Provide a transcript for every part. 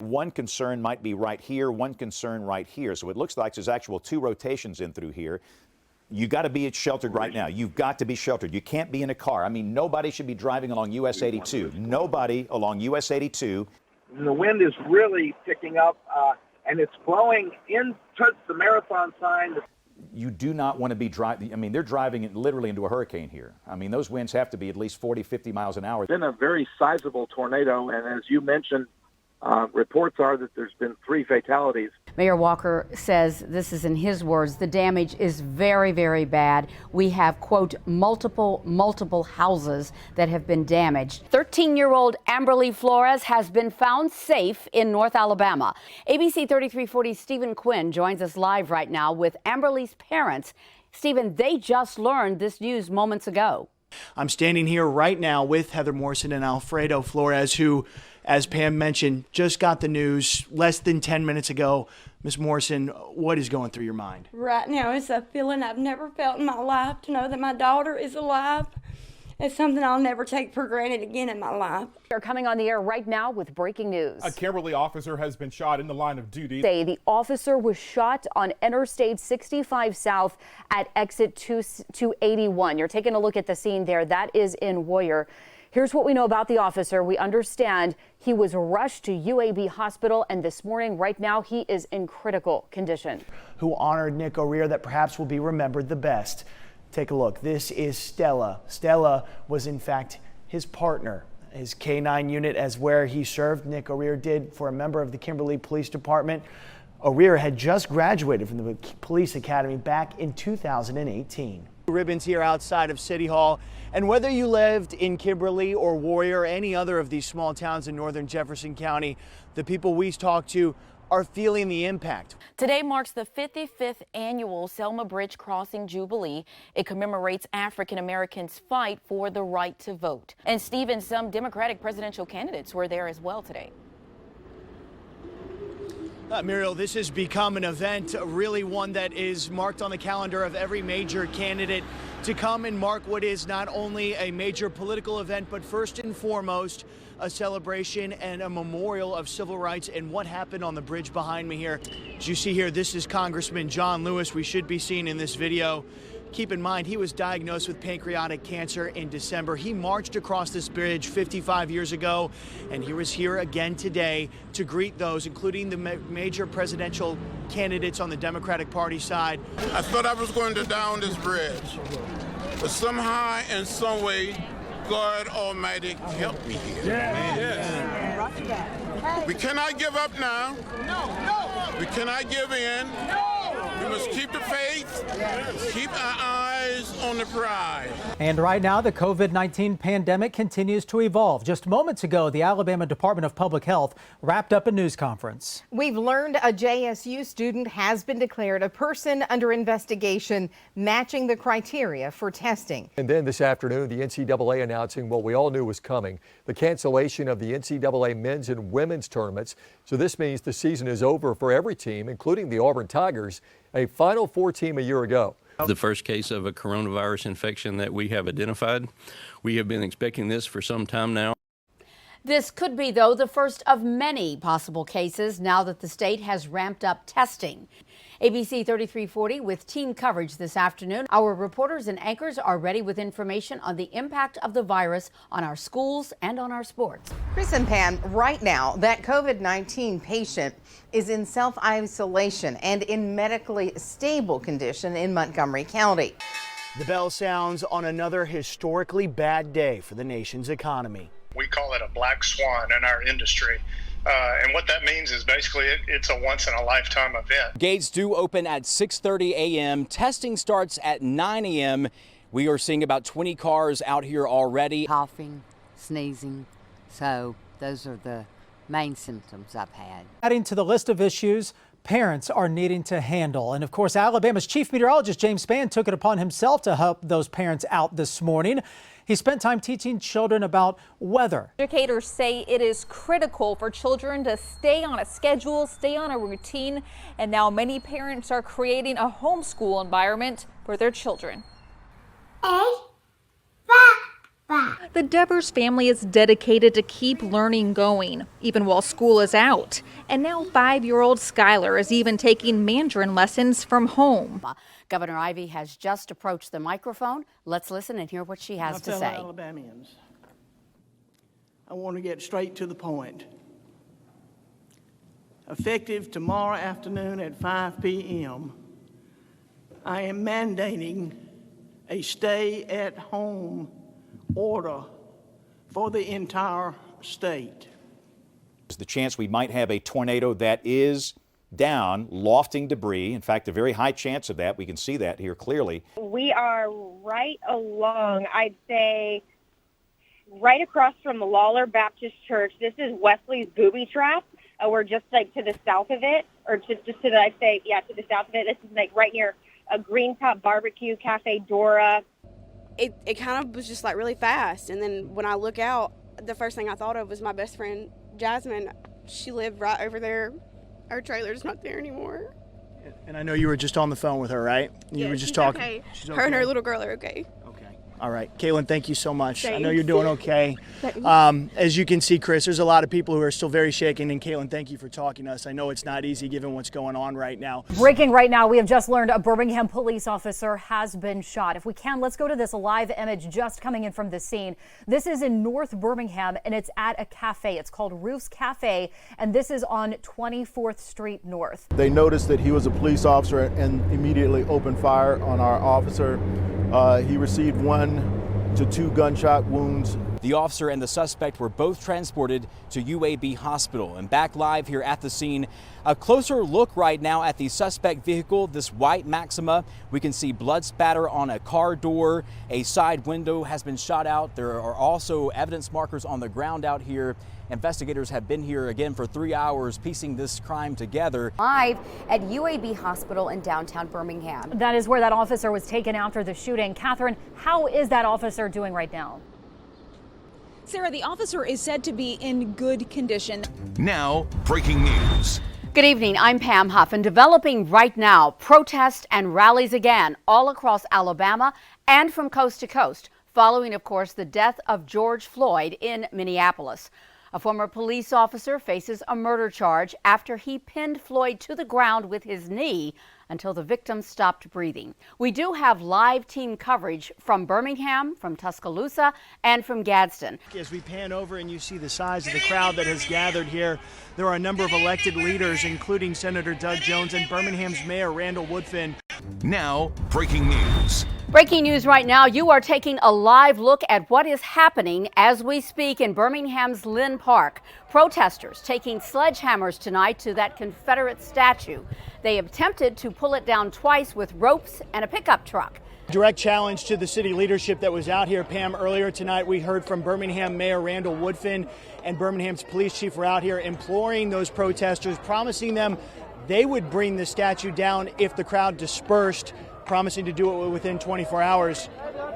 One concern might be right here, one concern right here. So it looks like there's actual two rotations in through here. You got to be sheltered right now. You've got to be sheltered. You can't be in a car. I mean, nobody should be driving along US 82. Nobody along US 82. The wind is really picking up, and it's blowing in towards the marathon sign. You do not want to be driving. I mean, they're driving it literally into a hurricane here. I mean, those winds have to be at least 40, 50 miles an hour. It's been a very sizable tornado, and as you mentioned, reports are that there's been 3 fatalities. Mayor Walker says, this is in his words, the damage is very, very bad. We have, quote, multiple houses that have been damaged. 13-year-old Amberly Flores has been found safe in North Alabama. ABC 3340 Stephen Quinn joins us live right now with Amberly's parents. Stephen, they just learned this news moments ago. I'm standing here right now with Heather Morrison and Alfredo Flores, who, as Pam mentioned, just got the news less than 10 minutes ago. Ms. Morrison, what is going through your mind? Right now, it's a feeling I've never felt in my life, to know that my daughter is alive. It's something I'll never take for granted again in my life. We're coming on the air right now with breaking news. A Kimberly officer has been shot in the line of duty. The officer was shot on Interstate 65 South at exit 281. You're taking a look at the scene there. That is in Warrior. Here's what we know about the officer. We understand he was rushed to UAB Hospital, and this morning, right now, he is in critical condition. Who honored Nick O'Rear that perhaps will be remembered the best. Take a look. This is Stella. Stella was, in fact, his partner. His K-9 unit, as where he served, Nick O'Rear did for a member of the Kimberly Police Department. O'Rear had just graduated from the police academy back in 2018. Ribbons here outside of City Hall. And whether you lived in Kimberly or Warrior or any other of these small towns in northern Jefferson County, the people we talked to are feeling the impact. Today marks the 55th annual Selma Bridge Crossing Jubilee. It commemorates African Americans' fight for the right to vote. And Stephen, some Democratic presidential candidates were there as well today. Muriel, this has become an event, really one that is marked on the calendar of every major candidate to come and mark what is not only a major political event, but first and foremost, a celebration and a memorial of civil rights and what happened on the bridge behind me here. As you see here, this is Congressman John Lewis. We should be seeing in this video. Keep in mind, he was diagnosed with pancreatic cancer in December. He marched across this bridge 55 years ago, and he was here again today to greet those, including the major presidential candidates on the Democratic Party side. I thought I was going to down this bridge, but somehow, in some way, God Almighty helped me here. Yes. We cannot give up now. No. We cannot give in. No. We must keep the faith, keep our eyes on the prize. And right now, the COVID-19 pandemic continues to evolve. Just moments ago, the Alabama Department of Public Health wrapped up a news conference. We've learned a JSU student has been declared a person under investigation, matching the criteria for testing. And then this afternoon, the NCAA announcing what we all knew was coming, the cancellation of the NCAA men's and women's tournaments. So this means the season is over for every team, including the Auburn Tigers, a Final Four team a year ago. The first case of a coronavirus infection that we have identified. We have been expecting this for some time now. This could be, though, the first of many possible cases now that the state has ramped up testing. ABC 3340 with team coverage this afternoon. Our reporters and anchors are ready with information on the impact of the virus on our schools and on our sports. Chris and Pam, right now, that COVID-19 patient is in self-isolation and in medically stable condition in Montgomery County. The bell sounds on another historically bad day for the nation's economy. We call it a black swan in our industry. And what that means is basically it's a once-in-a-lifetime event. Gates do open at 6:30 a.m. Testing starts at 9 a.m. We are seeing about 20 cars out here already. Coughing, sneezing. So those are the main symptoms I've had. Adding to the list of issues parents are needing to handle. And of course, Alabama's chief meteorologist James Spann took it upon himself to help those parents out this morning. He spent time teaching children about weather. Educators say it is critical for children to stay on a schedule, stay on a routine, and now many parents are creating a homeschool environment for their children. A, The Devers family is dedicated to keep learning going, even while school is out. And now 5-year-old Skylar is even taking Mandarin lessons from home. Governor Ivey has just approached the microphone. Let's listen and hear what she has to say. Alabamians, I want to get straight to the point. Effective tomorrow afternoon at 5 p.m., I am mandating a stay-at-home order for the entire state. There's the chance we might have a tornado that is down, lofting debris. In fact, a very high chance of that. We can see that here clearly. We are right along, I'd say, right across from the Lawler Baptist Church. This is Wesley's Booby Trap. We're just like to the south of it, or just to the, I'd say, yeah, to the south of it. This is like right near a Green Top Barbecue, Cafe Dora. It kind of was just like really fast. And then when I look out, the first thing I thought of was my best friend, Jasmine. She lived right over there. Our trailer's not there anymore. And I know you were just on the phone with her, right? You were just she's talking. Okay. She's Her and her little girl are okay. All right, Caitlin, thank you so much. I know Thanks. you're doing okay. As you can see, Chris, there's a lot of people who are still very shaken. And Caitlin, thank you for talking to us. I know it's not easy given what's going on right now. Breaking right now, we have just learned a Birmingham police officer has been shot. If we can, let's go to this live image just coming in from the scene. This is in North Birmingham, and it's at a cafe. It's called Roof's Cafe, and this is on 24th Street North. They noticed that he was a police officer and immediately opened fire on our officer. He received 1 to 2 gunshot wounds. The officer and the suspect were both transported to UAB Hospital. And back live here at the scene, a closer look right now at the suspect vehicle, this white Maxima. We can see blood spatter on a car door. A side window has been shot out. There are also evidence markers on the ground out here. Investigators have been here again for 3 hours piecing this crime together. Live at UAB Hospital in downtown Birmingham. That is where that officer was taken after the shooting. Catherine, how is that officer doing right now? Sarah, the officer is said to be in good condition. Now, breaking news. Good evening, I'm Pam Huff, and developing right now, protests and rallies again all across Alabama and from coast to coast, following, of course, the death of George Floyd in Minneapolis. A former police officer faces a murder charge after he pinned Floyd to the ground with his knee until the victim stopped breathing. We do have live team coverage from Birmingham, from Tuscaloosa, and from Gadsden. As we pan over and you see the size of the crowd that has gathered here, there are a number of elected leaders, including Senator Doug Jones and Birmingham's Mayor Randall Woodfin. Now, breaking news. Breaking news right now, you are taking a live look at what is happening as we speak in Birmingham's Lynn Park. Protesters taking sledgehammers tonight to that Confederate statue. They attempted to pull it down twice with ropes and a pickup truck. Direct challenge to the city leadership that was out here. Pam, earlier tonight we heard from Birmingham Mayor Randall Woodfin, and Birmingham's police chief were out here imploring those protesters, promising them they would bring the statue down if the crowd dispersed, promising to do it within 24 hours.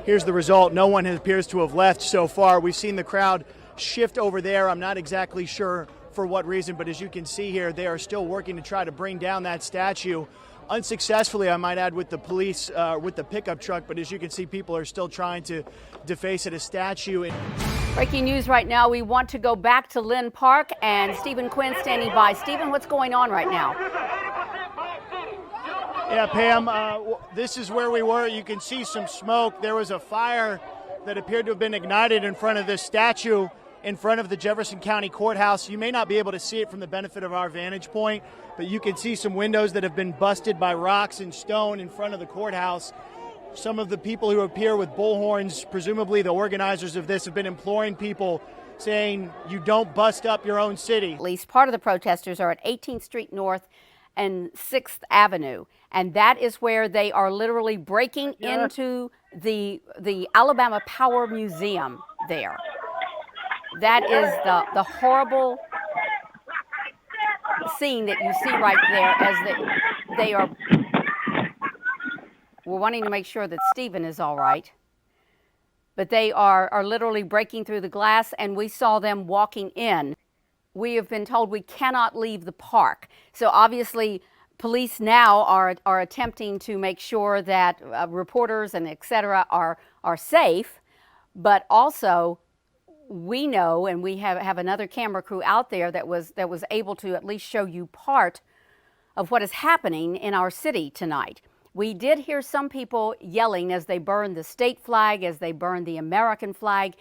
Here's the result. No one appears to have left so far. We've seen the crowd shift over there. I'm not exactly sure for what reason, but as you can see here, they are still working to try to bring down that statue. Unsuccessfully, I might add, with the police, with the pickup truck, but as you can see, people are still trying to deface it a statue. Breaking news right now, we want to go back to Lynn Park, and Stephen Quinn standing by. Stephen, what's going on right now? Yeah, Pam, this is where we were. You can see some smoke. There was a fire that appeared to have been ignited in front of this statue in front of the Jefferson County Courthouse. You may not be able to see it from the benefit of our vantage point, but you can see some windows that have been busted by rocks and stone in front of the courthouse. Some of the people who appear with bullhorns, presumably the organizers of this, have been imploring people, saying, you don't bust up your own city. At least part of the protesters are at 18th Street North and 6th Avenue, and that is where they are literally breaking into the Alabama Power Museum there. That is the horrible scene that you see right there as they are. We're wanting to make sure that Stephen is all right. But they are literally breaking through the glass, and we saw them walking in. We have been told we cannot leave the park. So obviously, police now are attempting to make sure that reporters and et cetera are safe. but also we know, and we have another camera crew out there that was able to at least show you part of what is happening in our city tonight. We did hear some people yelling as they burned the state flag, as they burned the American flag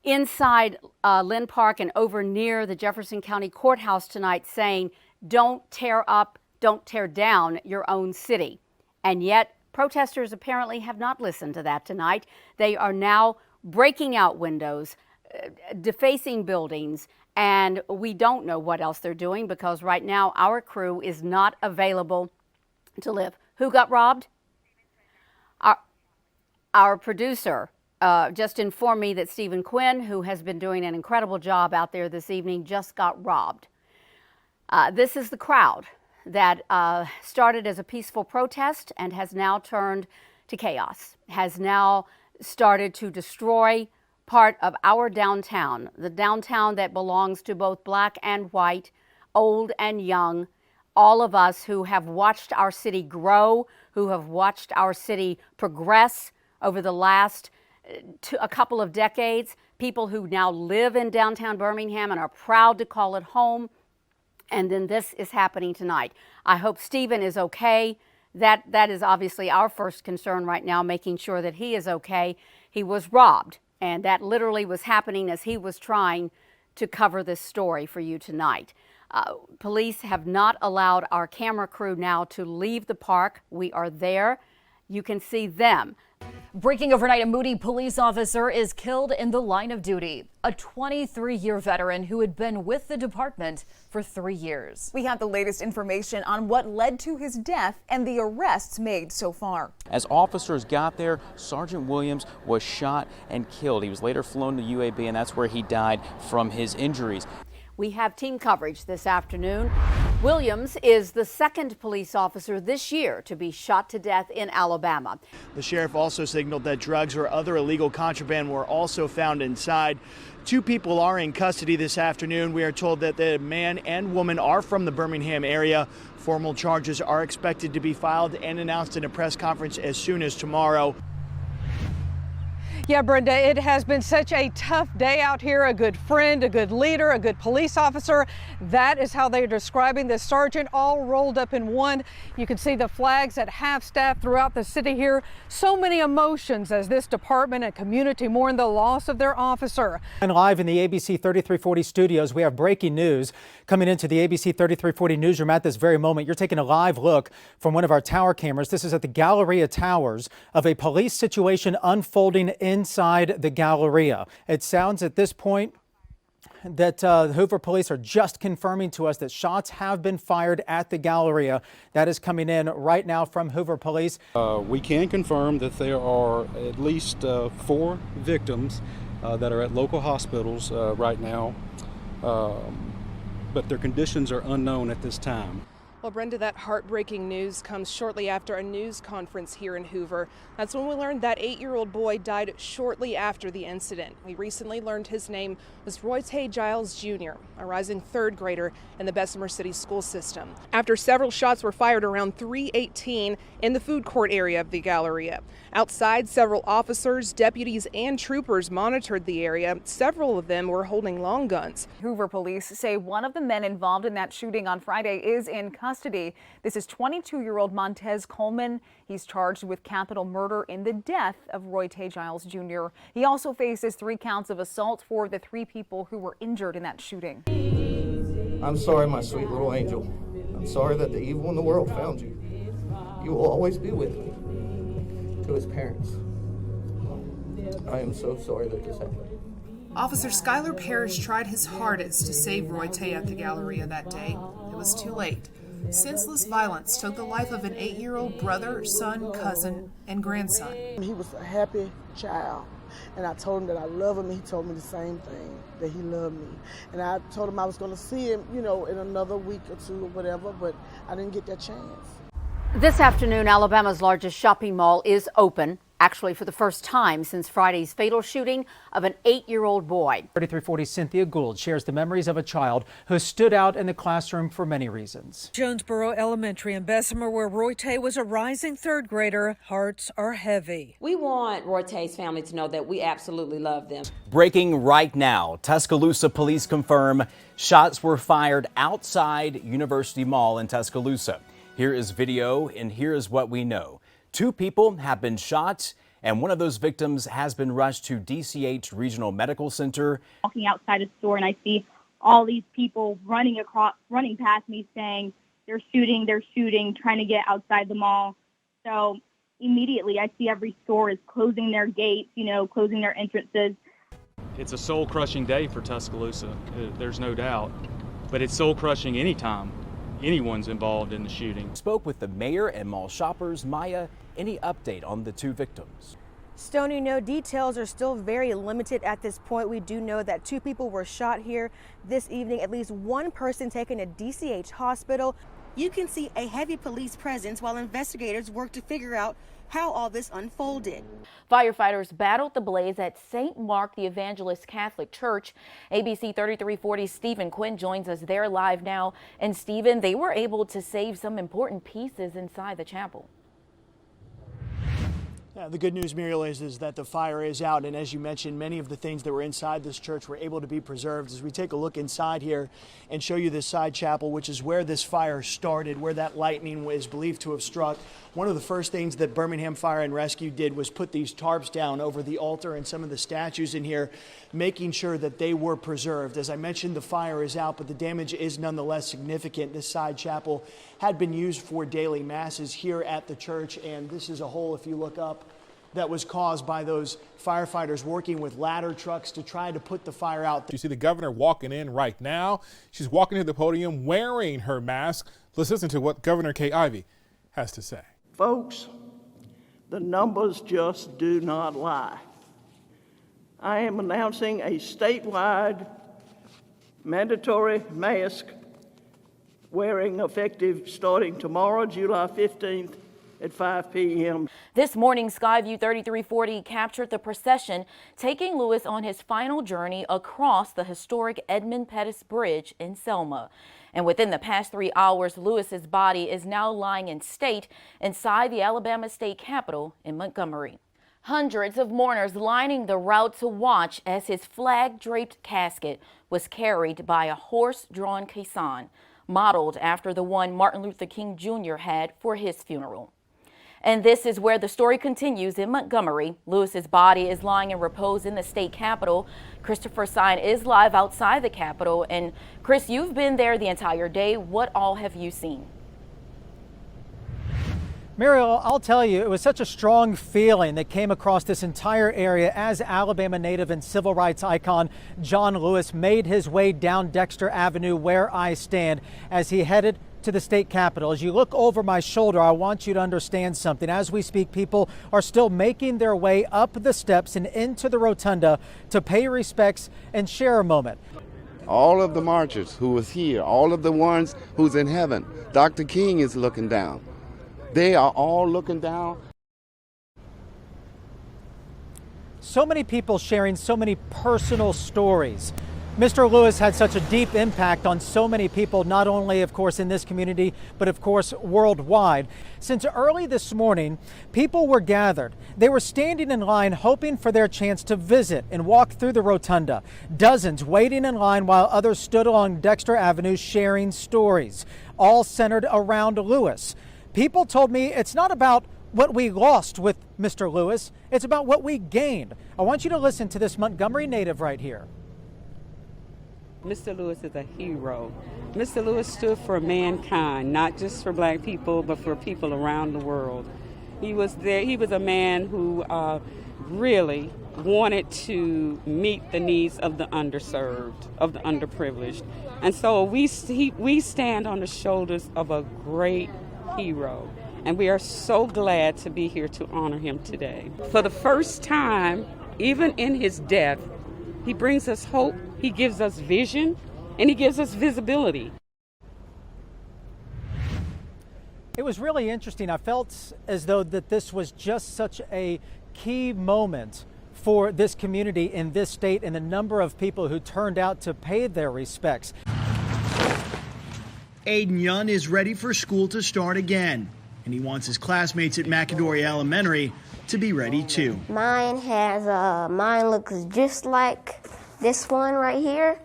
inside Lynn Park and over near the Jefferson County Courthouse tonight, saying, don't tear up, don't tear down your own city. And yet protesters apparently have not listened to that tonight. They are now breaking out windows, defacing buildings, and we don't know what else they're doing because right now our crew is not available to live. Who got robbed? Our producer just informed me that Stephen Quinn, who has been doing an incredible job out there this evening, just got robbed. This is the crowd that started as a peaceful protest and has now turned to chaos, has now started to destroy part of our downtown, the downtown that belongs to both black and white, old and young, all of us who have watched our city grow, who have watched our city progress over the last a couple of decades, people who now live in downtown Birmingham and are proud to call it home. And then this is happening tonight. I hope Stephen is okay. That is obviously our first concern right now, making sure that he is okay. He was robbed, and that literally was happening as he was trying to cover this story for you tonight. Police have not allowed our camera crew now to leave the park. We are there. You can see them. Breaking overnight, a Moody police officer is killed in the line of duty. A 23-year veteran who had been with the department for 3 years. We have the latest information on what led to his death and the arrests made so far. As officers got there, Sergeant Williams was shot and killed. He was later flown to UAB, and that's where he died from his injuries. We have team coverage this afternoon. Williams is the second police officer this year to be shot to death in Alabama. The sheriff also signaled that drugs or other illegal contraband were also found inside. 2 people are in custody this afternoon. We are told that the man and woman are from the Birmingham area. Formal charges are expected to be filed and announced in a press conference as soon as tomorrow. Yeah, Brenda, it has been such a tough day out here. A good friend, a good leader, a good police officer. That is how they're describing this sergeant, all rolled up in one. You can see the flags at half-staff throughout the city here. So many emotions as this department and community mourn the loss of their officer. And live in the ABC 3340 studios, we have breaking news coming into the ABC 3340 newsroom at this very moment. You're taking a live look from one of our tower cameras. This is at the Galleria Towers of a police situation unfolding inside the Galleria. It sounds at this point that the Hoover police are just confirming to us that shots have been fired at the Galleria. That is coming in right now from Hoover police. We can confirm that there are at least 4 victims that are at local hospitals right now, but their conditions are unknown at this time. Well, Brenda, that heartbreaking news comes shortly after a news conference here in Hoover. That's when we learned that 8-year-old boy died shortly after the incident. We recently learned his name was Roy Tay Giles Jr., a rising 3rd grader in the Bessemer City school system. After several shots were fired around 3:18 in the food court area of the Galleria. Outside, several officers, deputies, and troopers monitored the area. Several of them were holding long guns. Hoover police say one of the men involved in that shooting on Friday is in custody. This is 22-year-old Montez Coleman. He's charged with capital murder in the death of Roy Tay Giles Jr. He also faces 3 counts of assault for the 3 people who were injured in that shooting. I'm sorry, my sweet little angel. I'm sorry that the evil in the world found you. You will always be with me. To his parents, I am so sorry that this happened. Officer Skylar Parrish tried his hardest to save Roy Tay at the Galleria that day. It was too late. Senseless violence took the life of an 8-year-old brother, son, cousin, and grandson. He was a happy child, and I told him that I love him, and he told me the same thing, that he loved me. And I told him I was going to see him, in another week or 2 or whatever, but I didn't get that chance. This afternoon, Alabama's largest shopping mall is open actually for the first time since Friday's fatal shooting of an 8-year-old boy. 3340 Cynthia Gould shares the memories of a child who stood out in the classroom for many reasons. Jonesboro Elementary in Bessemer, where Roy Tay was a rising third grader, hearts are heavy. We want Roy Tay's family to know that we absolutely love them. Breaking right now, Tuscaloosa police confirm shots were fired outside University Mall in Tuscaloosa. Here is video, and here is what we know. 2 people have been shot, and one of those victims has been rushed to DCH Regional Medical Center. Walking outside a store, and I see all these people running past me saying, they're shooting, trying to get outside the mall. So immediately I see every store is closing their gates, closing their entrances. It's a soul-crushing day for Tuscaloosa, there's no doubt. But it's soul-crushing anytime anyone's involved in the shooting. Spoke with the mayor and mall shoppers. Maya, any update on the 2 victims? Stoney, no, details are still very limited at this point. We do know that 2 people were shot here this evening, at least 1 person taken to DCH hospital. You can see a heavy police presence while investigators work to figure out how all this unfolded. Firefighters battled the blaze at St. Mark the Evangelist Catholic Church. ABC 3340 Stephen Quinn joins us there live now. And Stephen, they were able to save some important pieces inside the chapel. The good news, Muriel, is that the fire is out, and as you mentioned, many of the things that were inside this church were able to be preserved. As we take a look inside here and show you this side chapel, which is where this fire started, where that lightning is believed to have struck, one of the first things that Birmingham Fire and Rescue did was put these tarps down over the altar and some of the statues in here, making sure that they were preserved. As I mentioned, the fire is out, but the damage is nonetheless significant. This side chapel had been used for daily masses here at the church, and this is a hole, if you look up, that was caused by those firefighters working with ladder trucks to try to put the fire out. You see the governor walking in right now. She's walking to the podium wearing her mask. Let's listen to what Governor Kay Ivey has to say. Folks, the numbers just do not lie. I am announcing a statewide mandatory mask wearing effective starting tomorrow, July 15th, at 5 p.m. This morning, Skyview 3340 captured the procession taking Lewis on his final journey across the historic Edmund Pettus Bridge in Selma. And within the past 3 hours, Lewis's body is now lying in state inside the Alabama State Capitol in Montgomery. Hundreds of mourners lining the route to watch as his flag-draped casket was carried by a horse-drawn caisson, modeled after the one Martin Luther King Jr. had for his funeral. And this is where the story continues in Montgomery. Lewis's body is lying in repose in the state capitol. Christopher Sign is live outside the capitol. And Chris, you've been there the entire day. What all have you seen? Muriel, I'll tell you, it was such a strong feeling that came across this entire area as Alabama native and civil rights icon John Lewis made his way down Dexter Avenue where I stand as he headed to the state capitol. As you look over my shoulder, I want you to understand something. As we speak, people are still making their way up the steps and into the rotunda to pay respects and share a moment. All of the marchers who was here, all of the ones who's in heaven, Dr. King is looking down. They are all looking down. So many people sharing so many personal stories. Mr. Lewis had such a deep impact on so many people, not only, of course, in this community, but of course, worldwide. Since early this morning, people were gathered. They were standing in line hoping for their chance to visit and walk through the rotunda. Dozens waiting in line while others stood along Dexter Avenue sharing stories, all centered around Lewis. People told me it's not about what we lost with Mr. Lewis, it's about what we gained. I want you to listen to this Montgomery native right here. Mr. Lewis is a hero. Mr. Lewis stood for mankind, not just for black people, but for people around the world. He was there. He was a man who really wanted to meet the needs of the underserved, of the underprivileged. And so we stand on the shoulders of a great hero. And we are so glad to be here to honor him today. For the first time, even in his death, he brings us hope, he gives us vision, and he gives us visibility. It was really interesting. I felt as though that this was just such a key moment for this community in this state and the number of people who turned out to pay their respects. Aiden Yun is ready for school to start again, and he wants his classmates at McAdory Elementary to be ready too. Mine looks just like this one right here,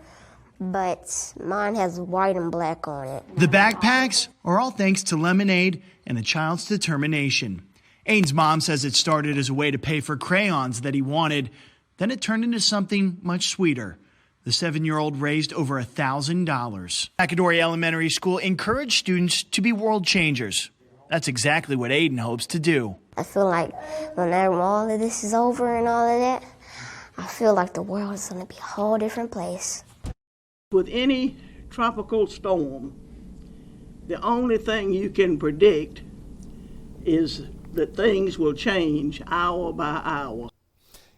but mine has white and black on it. The backpacks are all thanks to lemonade and the child's determination. Aiden's mom says it started as a way to pay for crayons that he wanted. Then it turned into something much sweeter. The 7-year-old raised over $1,000. McAdory Elementary School encouraged students to be world changers. That's exactly what Aiden hopes to do. I feel like whenever all of this is over and all of that, I feel like the world is going to be a whole different place. With any tropical storm, the only thing you can predict is that things will change hour by hour.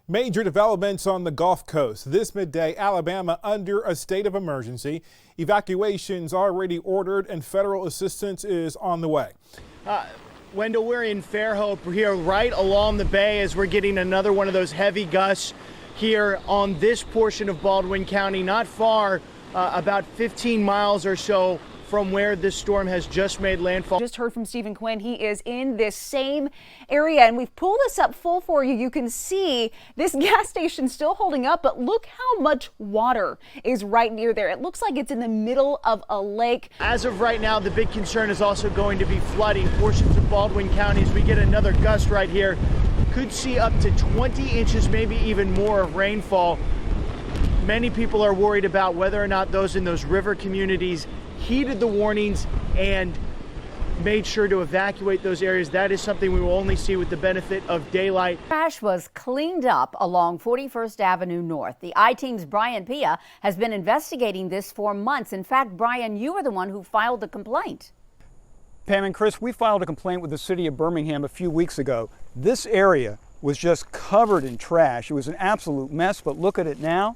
Major developments on the Gulf Coast. This midday, Alabama under a state of emergency. Evacuations already ordered and federal assistance is on the way. Wendell, we're in Fairhope. We're here right along the bay as we're getting another one of those heavy gusts here on this portion of Baldwin County, not far, about 15 miles or so from where this storm has just made landfall. Just heard from Stephen Quinn. He is in this same area, and we've pulled this up full for you. You can see this gas station still holding up, but look how much water is right near there. It looks like it's in the middle of a lake. As of right now, the big concern is also going to be flooding portions of Baldwin County. As we get another gust right here, could see up to 20 inches, maybe even more of rainfall. Many people are worried about whether or not those in those river communities heeded the warnings and made sure to evacuate those areas. That is something we will only see with the benefit of daylight. Trash was cleaned up along 41st Avenue North. The I-Team's Brian Pia has been investigating this for months. In fact, Brian, you were the one who filed the complaint. Pam and Chris, we filed a complaint with the city of Birmingham a few weeks ago. This area was just covered in trash. It was an absolute mess, but look at it now.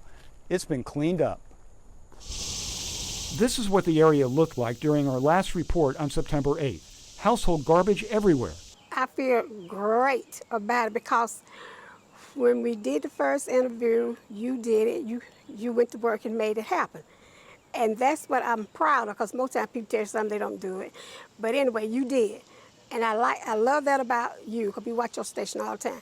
It's been cleaned up. This is what the area looked like during our last report on September 8th. Household garbage everywhere. I feel great about it because when we did the first interview, you did it. You went to work and made it happen. And that's what I'm proud of, because most times people tell you something, they don't do it. But anyway, you did. And I love that about you, because we watch your station all the time.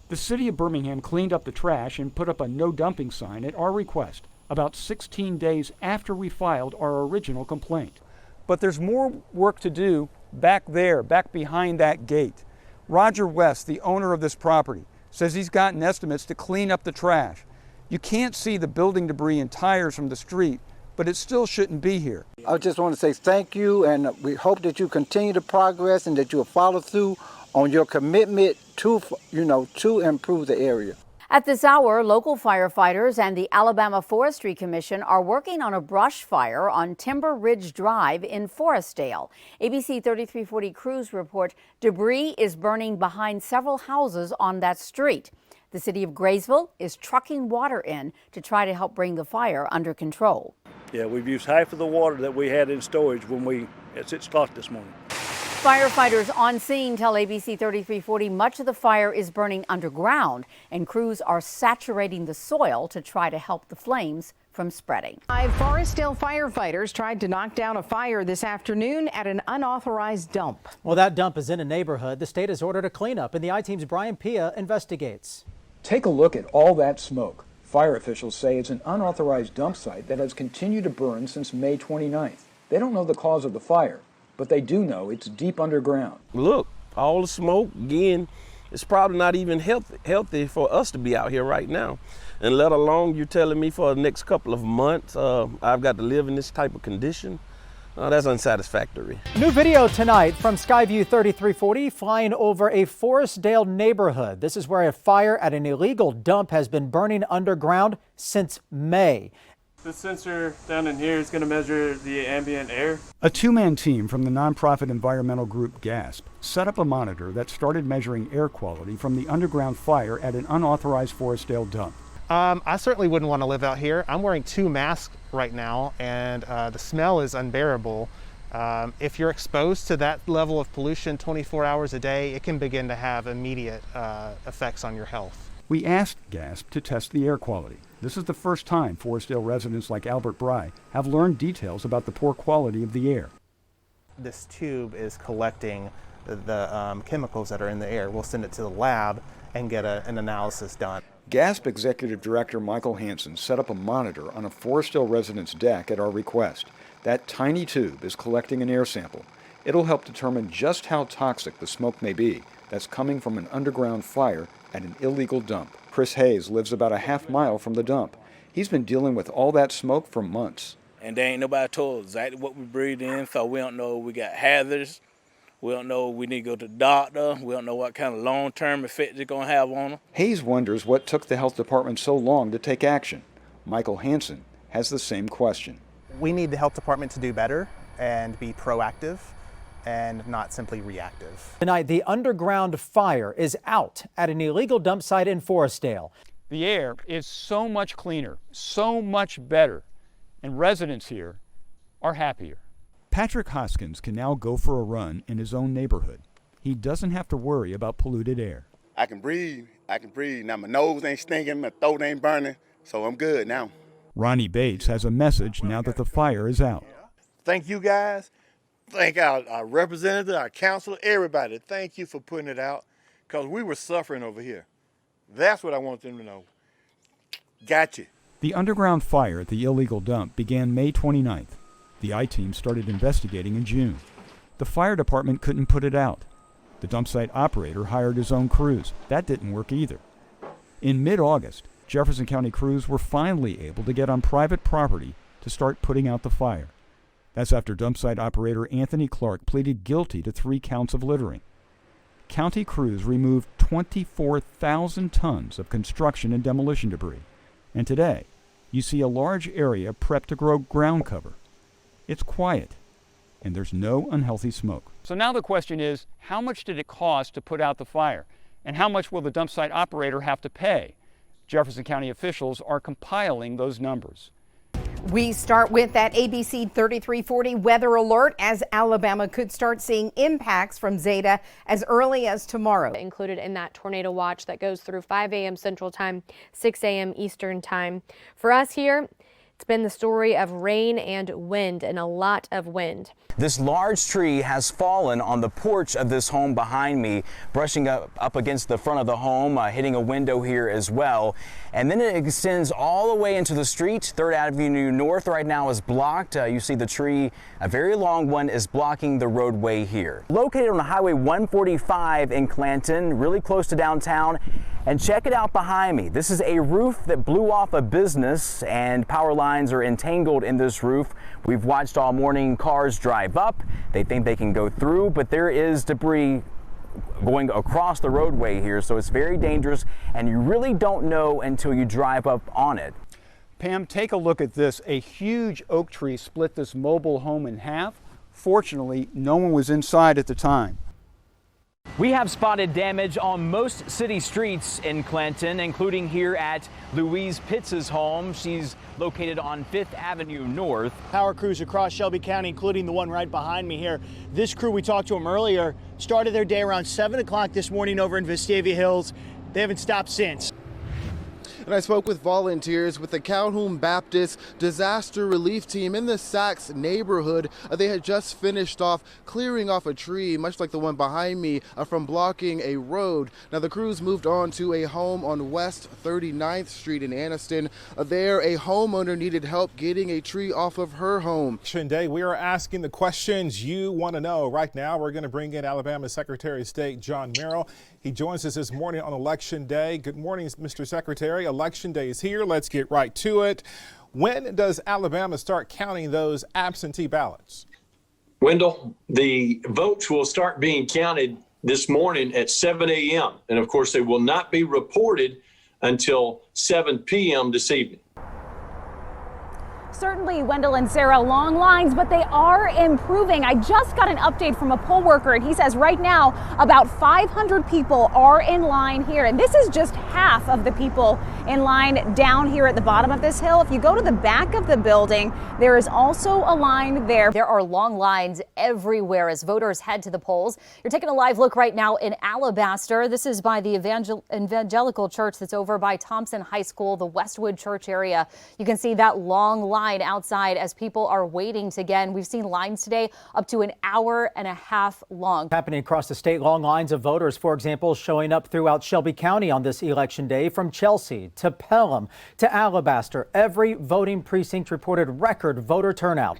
The city of Birmingham cleaned up the trash and put up a no dumping sign at our request, about 16 days after we filed our original complaint. But there's more work to do back there, back behind that gate. Roger West, the owner of this property, says he's gotten estimates to clean up the trash. You can't see the building debris and tires from the street, but it still shouldn't be here. I just want to say thank you, and we hope that you continue to progress and that you'll follow through on your commitment to improve the area. At this hour, local firefighters and the Alabama Forestry Commission are working on a brush fire on Timber Ridge Drive in Forestdale. ABC 3340 crews report debris is burning behind several houses on that street. The city of Graysville is trucking water in to try to help bring the fire under control. Yeah, we've used half of the water that we had in storage at 6 o'clock this morning. Firefighters on scene tell ABC 3340 much of the fire is burning underground, and crews are saturating the soil to try to help the flames from spreading. 5 Forestdale firefighters tried to knock down a fire this afternoon at an unauthorized dump. Well, that dump is in a neighborhood. The state has ordered a cleanup, and the I-Team's Brian Pia investigates. Take a look at all that smoke. Fire officials say it's an unauthorized dump site that has continued to burn since May 29th. They don't know the cause of the fire, but they do know it's deep underground. Look, all the smoke, again, it's probably not even healthy for us to be out here right now. And let alone you're telling me for the next couple of months I've got to live in this type of condition. That's unsatisfactory. New video tonight from Skyview 3340 flying over a Forestdale neighborhood. This is where a fire at an illegal dump has been burning underground since May. The sensor down in here is going to measure the ambient air. A two-man team from the nonprofit environmental group GASP set up a monitor that started measuring air quality from the underground fire at an unauthorized Forestdale dump. I certainly wouldn't want to live out here. I'm wearing 2 masks right now, and the smell is unbearable. If you're exposed to that level of pollution 24 hours a day, it can begin to have immediate effects on your health. We asked GASP to test the air quality. This is the first time Forestdale residents like Albert Bry have learned details about the poor quality of the air. This tube is collecting the chemicals that are in the air. We'll send it to the lab and get an analysis done. GASP Executive Director Michael Hansen set up a monitor on a Forestdale resident's deck at our request. That tiny tube is collecting an air sample. It'll help determine just how toxic the smoke may be that's coming from an underground fire at an illegal dump. Chris Hayes lives about a half-mile from the dump. He's been dealing with all that smoke for months. And there ain't nobody told us exactly what we breathe in, so we don't know if we got hazards. We don't know if we need to go to the doctor. We don't know what kind of long-term effect it's going to have on us. Hayes wonders what took the health department so long to take action. Michael Hansen has the same question. We need the health department to do better and be proactive and not simply reactive. Tonight, the underground fire is out at an illegal dump site in Forestdale. The air is so much cleaner, so much better, and residents here are happier. Patrick Hoskins can now go for a run in his own neighborhood. He doesn't have to worry about polluted air. I can breathe. Now my nose ain't stinking, my throat ain't burning, so I'm good now. Ronnie Bates has a message now that the fire is out. Thank you guys. Thank our representative, our council, everybody. Thank you for putting it out, because we were suffering over here. That's what I want them to know. Gotcha. The underground fire at the illegal dump began May 29th. The I-Team started investigating in June. The fire department couldn't put it out. The dump site operator hired his own crews. That didn't work either. In mid-August, Jefferson County crews were finally able to get on private property to start putting out the fire. That's after dump site operator Anthony Clark pleaded guilty to 3 counts of littering. County crews removed 24,000 tons of construction and demolition debris. And today, you see a large area prepped to grow ground cover. It's quiet, and there's no unhealthy smoke. So now the question is, how much did it cost to put out the fire? And how much will the dump site operator have to pay? Jefferson County officials are compiling those numbers. We start with that ABC 3340 weather alert as Alabama could start seeing impacts from Zeta as early as tomorrow. Included in that tornado watch that goes through 5 a.m. Central Time, 6 a.m. Eastern Time. For us here, it's been the story of rain and wind, and a lot of wind. This large tree has fallen on the porch of this home behind me, brushing up against the front of the home, hitting a window here as well. And then it extends all the way into the street. 3rd Avenue North right now is blocked. You see the tree, a very long one, is blocking the roadway here. Located on Highway 145 in Clanton, really close to downtown. And check it out behind me. This is a roof that blew off a business, and power lines are entangled in this roof. We've watched all morning cars drive up. They think they can go through, but there is debris going across the roadway here, so it's very dangerous, and you really don't know until you drive up on it. Pam, take a look at this. A huge oak tree split this mobile home in half. Fortunately, no one was inside at the time. We have spotted damage on most city streets in Clanton, including here at Louise Pitts' home. She's located on 5th Avenue North. Power crews across Shelby County, including the one right behind me here. This crew, we talked to them earlier, started their day around 7 o'clock this morning over in Vestavia Hills. They haven't stopped since. And I spoke with volunteers with the Calhoun Baptist Disaster Relief Team in the Sachs neighborhood. They had just finished off clearing off a tree, much like the one behind me, from blocking a road. Now the crews moved on to a home on West 39th Street in Anniston. There, a homeowner needed help getting a tree off of her home. Today, we are asking the questions you want to know. Right now, we're going to bring in Alabama Secretary of State John Merrill. He joins us this morning on Election Day. Good morning, Mr. Secretary. Election Day is here. Let's get right to it. When does Alabama start counting those absentee ballots? Wendell, the votes will start being counted this morning at 7 a.m. And of course, they will not be reported until 7 p.m. this evening. Certainly, Wendell and Sarah, long lines, but they are improving. I just got an update from a poll worker, and he says right now about 500 people are in line here. And this is just half of the people in line down here at the bottom of this hill. If you go to the back of the building, there is also a line there. There are long lines everywhere as voters head to the polls. You're taking a live look right now in Alabaster. This is by the Evangelical Church that's over by Thompson High School, the Westwood Church area. You can see that long line outside as people are waiting to get in. We've seen lines today up to an hour and a half long. Happening across the state, long lines of voters, for example, showing up throughout Shelby County on this election day, from Chelsea to Pelham to Alabaster. Every voting precinct reported record voter turnout.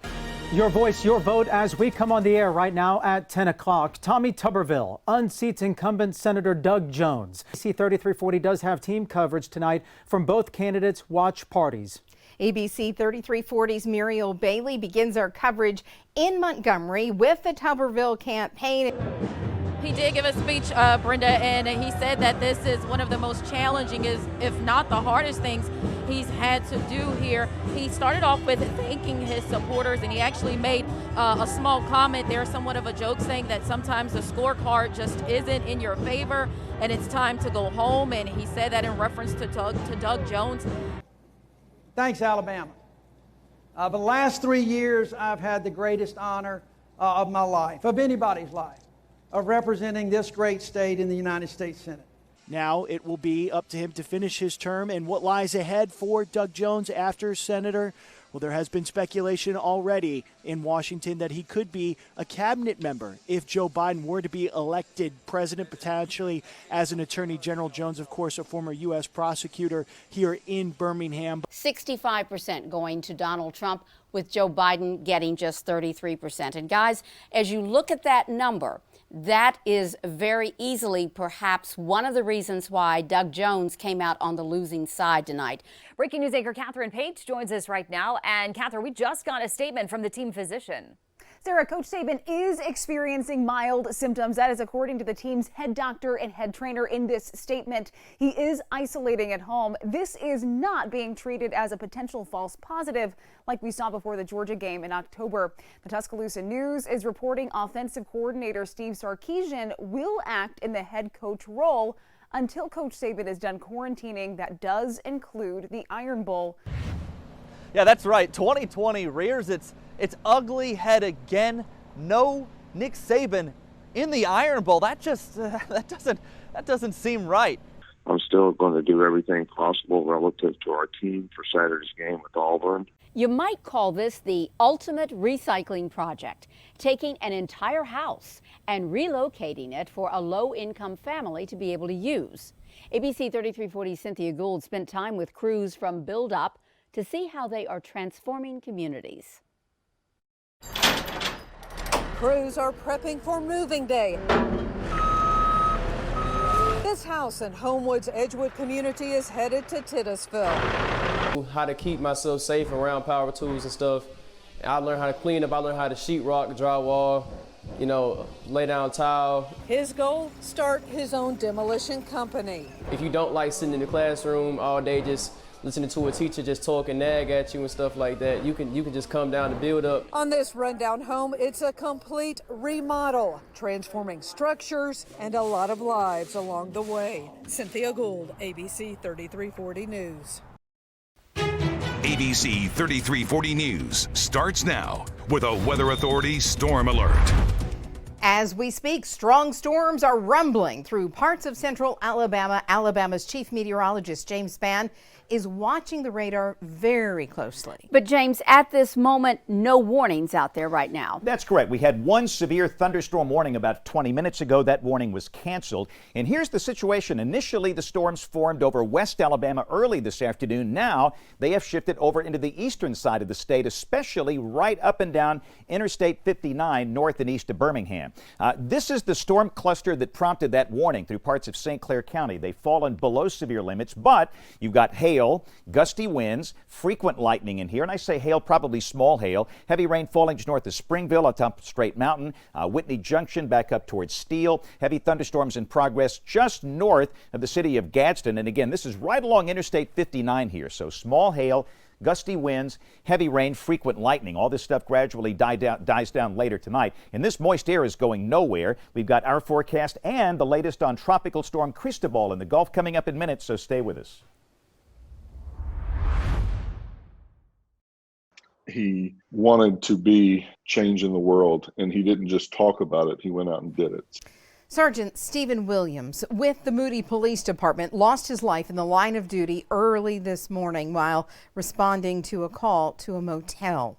Your voice, your vote as we come on the air right now at 10 o'clock. Tommy Tuberville unseats incumbent Senator Doug Jones. ABC 3340 does have team coverage tonight from both candidates' watch parties. ABC 3340's Muriel Bailey begins our coverage in Montgomery with the Tuberville campaign. He did give a speech, Brenda, and he said that this is one of the most challenging, if not the hardest things he's had to do here. He started off with thanking his supporters, and he actually made a small comment there, somewhat of a joke, saying that sometimes the scorecard just isn't in your favor and it's time to go home. And he said that in reference to Doug Jones. Thanks, Alabama. For the last 3 years, I've had the greatest honor of my life, of anybody's life, of representing this great state in the United States Senate. Now it will be up to him to finish his term, and what lies ahead for Doug Jones after Senator. Well, there has been speculation already in Washington that he could be a cabinet member if Joe Biden were to be elected president, potentially as an attorney general. Jones, of course, a former U.S. prosecutor here in Birmingham. 65% going to Donald Trump, with Joe Biden getting just 33%. And guys, as you look at that number, that is very easily perhaps one of the reasons why Doug Jones came out on the losing side tonight. Breaking news anchor Catherine Pate joins us right now. And Catherine, we just got a statement from the team physician. Sarah, Coach Saban is experiencing mild symptoms. That is according to the team's head doctor and head trainer in this statement. He is isolating at home. This is not being treated as a potential false positive like we saw before the Georgia game in October. The Tuscaloosa News is reporting offensive coordinator Steve Sarkisian will act in the head coach role until Coach Saban is done quarantining. That does include the Iron Bowl. Yeah, that's right. 2020 rears its ugly head again. No Nick Saban in the Iron Bowl. That just that doesn't seem right. I'm still going to do everything possible relative to our team for Saturday's game with Auburn. You might call this the ultimate recycling project, taking an entire house and relocating it for a low-income family to be able to use. ABC 3340's Cynthia Gould spent time with crews from Build Up to see how they are transforming communities. Crews are prepping for moving day. This house in Homewood's Edgewood community is headed to Titusville. How to keep myself safe around power tools and stuff. I learned how to clean up, I learned how to sheetrock, drywall, lay down tile. His goal, start his own demolition company. If you don't like sitting in the classroom all day just listening to a teacher just talk and nag at you and stuff like that, you can just come down to Build Up. On this rundown home, it's a complete remodel, transforming structures and a lot of lives along the way. Cynthia Gould, ABC 3340 News. ABC 3340 News starts now with a Weather Authority storm alert. As we speak, strong storms are rumbling through parts of central Alabama. Alabama's chief meteorologist, James Spann, is watching the radar very closely. But James, at this moment, no warnings out there right now. That's correct. We had one severe thunderstorm warning about 20 minutes ago. That warning was canceled. And here's the situation. Initially, the storms formed over West Alabama early this afternoon. Now they have shifted over into the eastern side of the state, especially right up and down Interstate 59 north and east of Birmingham. This is the storm cluster that prompted that warning through parts of St. Clair County. They've fallen below severe limits, but you've got hail, gusty winds, frequent lightning in here, and I say hail, probably small hail. Heavy rain falling just north of Springville on top of Straight Mountain, Whitney Junction back up towards Steele. Heavy thunderstorms in progress just north of the city of Gadsden, and again, this is right along Interstate 59 here, so small hail, gusty winds, heavy rain, frequent lightning. All this stuff gradually dies down later tonight. And this moist air is going nowhere. We've got our forecast and the latest on Tropical Storm Cristobal in the Gulf coming up in minutes, so stay with us. He wanted to be changing the world, and he didn't just talk about it, he went out and did it. Sergeant Stephen Williams with the Moody Police Department lost his life in the line of duty early this morning while responding to a call to a motel.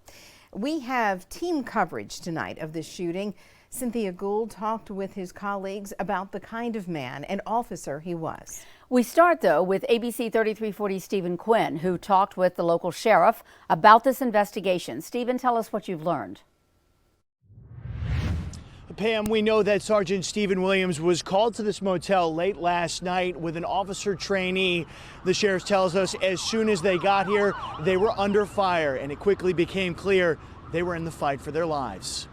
We have team coverage tonight of this shooting. Cynthia Gould talked with his colleagues about the kind of man and officer he was. We start, though, with ABC 3340 Stephen Quinn, who talked with the local sheriff about this investigation. Stephen, tell us what you've learned. Pam, we know that Sergeant Stephen Williams was called to this motel late last night with an officer trainee. The sheriff tells us as soon as they got here, they were under fire, and it quickly became clear they were in the fight for their lives.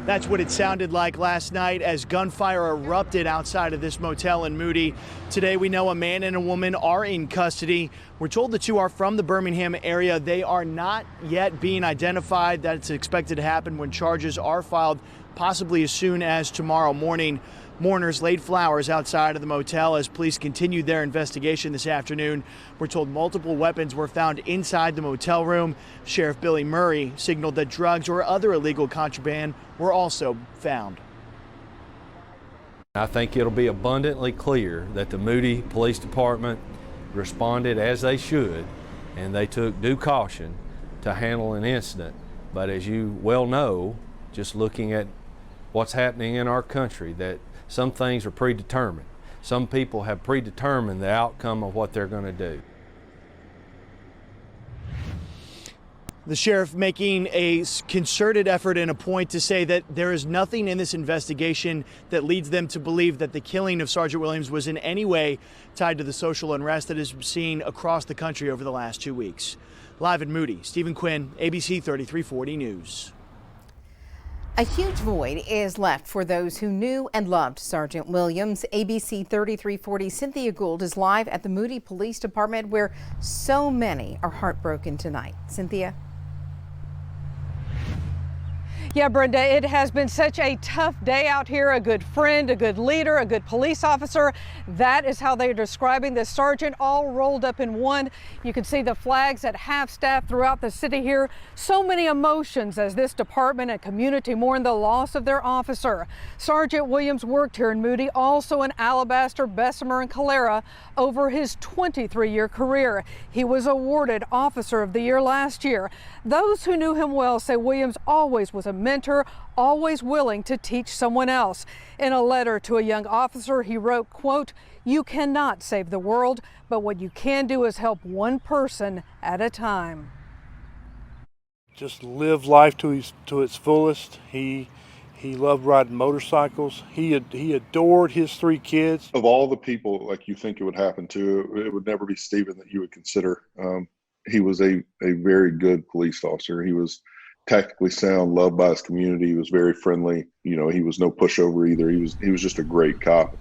That's what it sounded like last night as gunfire erupted outside of this motel in Moody. Today we know a man and a woman are in custody. We're told the two are from the Birmingham area. They are not yet being identified. That's expected to happen when charges are filed, possibly as soon as tomorrow morning. Mourners laid flowers outside of the motel as police continued their investigation this afternoon. We're told multiple weapons were found inside the motel room. Sheriff Billy Murray signaled that drugs or other illegal contraband were also found. I think it'll be abundantly clear that the Moody Police Department responded as they should, and they took due caution to handle an incident. But as you well know, just looking at what's happening in our country, that some things are predetermined. Some people have predetermined the outcome of what they're going to do. The sheriff making a concerted effort and a point to say that there is nothing in this investigation that leads them to believe that the killing of Sergeant Williams was in any way tied to the social unrest that is seen across the country over the last 2 weeks. Live in Moody, Stephen Quinn, ABC 3340 News. A huge void is left for those who knew and loved Sergeant Williams. ABC 3340 Cynthia Gould is live at the Moody Police Department where so many are heartbroken tonight. Cynthia? Yeah, Brenda, it has been such a tough day out here. A good friend, a good leader, a good police officer. That is how they're describing the sergeant, all rolled up in one. You can see the flags at half-staff throughout the city here. So many emotions as this department and community mourn the loss of their officer. Sergeant Williams worked here in Moody, also in Alabaster, Bessemer, and Calera over his 23-year career. He was awarded Officer of the Year last year. Those who knew him well say Williams always was a mentor, always willing to teach someone else. In a letter to a young officer, he wrote, quote, "You cannot save the world, but what you can do is help one person at a time." Just live life to its fullest. He loved riding motorcycles. He adored his 3 kids. Of all the people like you think it would happen to, it would never be Stephen that you would consider. He was a very good police officer. He was tactically sound, loved by his community. He was very friendly. You know, he was no pushover either. He was just a great cop.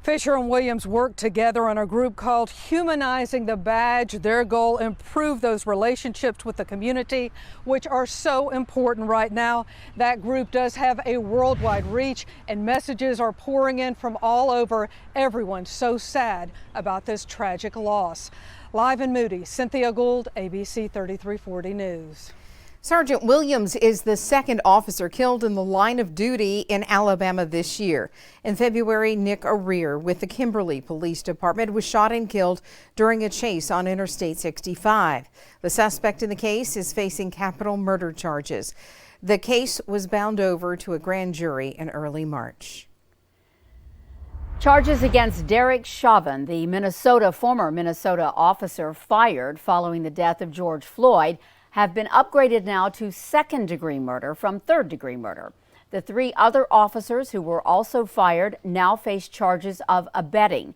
Fisher and Williams worked together on a group called Humanizing the Badge. Their goal, improve those relationships with the community, which are so important right now. That group does have a worldwide reach, and messages are pouring in from all over. Everyone's so sad about this tragic loss. Live in Moody, Cynthia Gould, ABC 3340 News. Sergeant Williams is the second officer killed in the line of duty in Alabama this year. In February, Nick Arrear with the Kimberly Police Department was shot and killed during a chase on Interstate 65. The suspect in the case is facing capital murder charges. The case was bound over to a grand jury in early March. Charges against Derek Chauvin, the former Minnesota officer fired following the death of George Floyd, have been upgraded now to second-degree murder from third-degree murder. The 3 other officers who were also fired now face charges of abetting.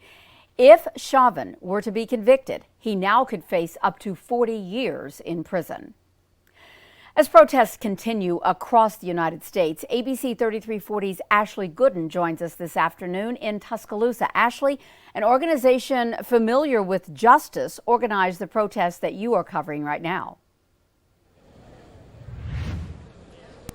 If Chauvin were to be convicted, he now could face up to 40 years in prison. As protests continue across the United States, ABC 3340's Ashley Gooden joins us this afternoon in Tuscaloosa. Ashley, an organization familiar with justice, organized the protests that you are covering right now.